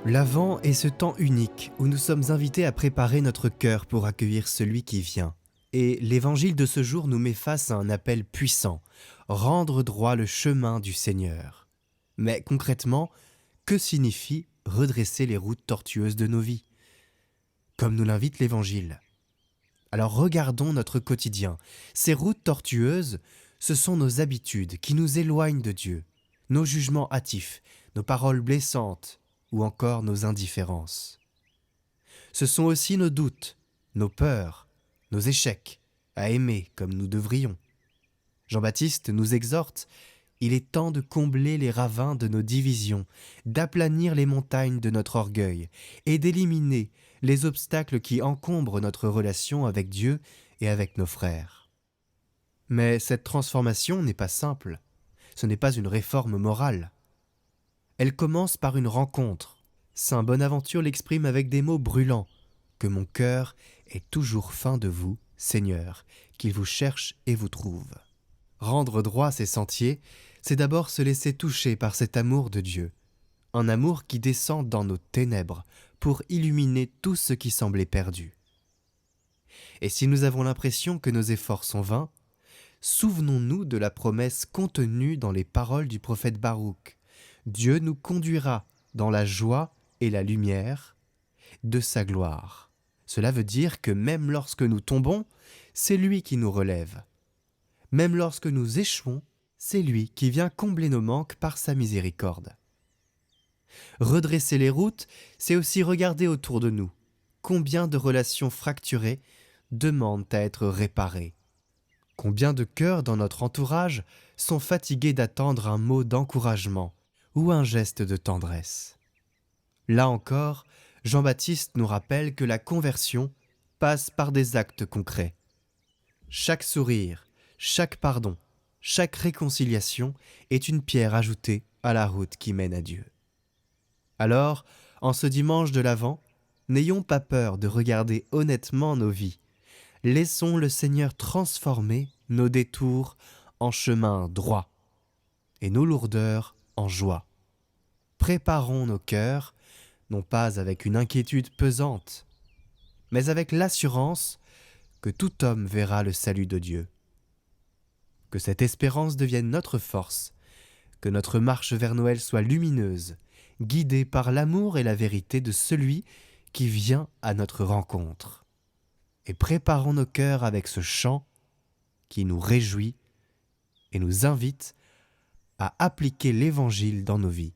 L'Avent est ce temps unique où nous sommes invités à préparer notre cœur pour accueillir celui qui vient. Et l'évangile de ce jour nous met face à un appel puissant, rendre droit le chemin du Seigneur. Mais concrètement, que signifie redresser les routes tortueuses de nos vies? Comme nous l'invite l'évangile. Alors regardons notre quotidien. Ces routes tortueuses, ce sont nos habitudes qui nous éloignent de Dieu, nos jugements hâtifs, nos paroles blessantes ou encore nos indifférences. Ce sont aussi nos doutes, nos peurs, nos échecs à aimer comme nous devrions. Jean-Baptiste nous exhorte, il est temps de combler les ravins de nos divisions, d'aplanir les montagnes de notre orgueil et d'éliminer les obstacles qui encombrent notre relation avec Dieu et avec nos frères. Mais cette transformation n'est pas simple, ce n'est pas une réforme morale. Elle commence par une rencontre. Saint Bonaventure l'exprime avec des mots brûlants, que mon cœur est toujours faim de vous, Seigneur, qu'il vous cherche et vous trouve. Rendre droit ces sentiers, c'est d'abord se laisser toucher par cet amour de Dieu, un amour qui descend dans nos ténèbres pour illuminer tout ce qui semblait perdu. Et si nous avons l'impression que nos efforts sont vains, souvenons-nous de la promesse contenue dans les paroles du prophète Baruch. Dieu nous conduira dans la joie et la lumière de sa gloire. Cela veut dire que même lorsque nous tombons, c'est lui qui nous relève. Même lorsque nous échouons, c'est lui qui vient combler nos manques par sa miséricorde. Redresser les routes, c'est aussi regarder autour de nous. Combien de relations fracturées demandent à être réparées? Combien de cœurs dans notre entourage sont fatigués d'attendre un mot d'encouragement ou un geste de tendresse? Là encore, Jean-Baptiste nous rappelle que la conversion passe par des actes concrets. Chaque sourire, chaque pardon, chaque réconciliation est une pierre ajoutée à la route qui mène à Dieu. Alors, en ce dimanche de l'Avent, n'ayons pas peur de regarder honnêtement nos vies. Laissons le Seigneur transformer nos détours en chemin droit et nos lourdeurs en joie. Préparons nos cœurs, non pas avec une inquiétude pesante, mais avec l'assurance que tout homme verra le salut de Dieu. Que cette espérance devienne notre force, que notre marche vers Noël soit lumineuse, guidée par l'amour et la vérité de celui qui vient à notre rencontre. Et préparons nos cœurs avec ce chant qui nous réjouit et nous invite à appliquer l'Évangile dans nos vies.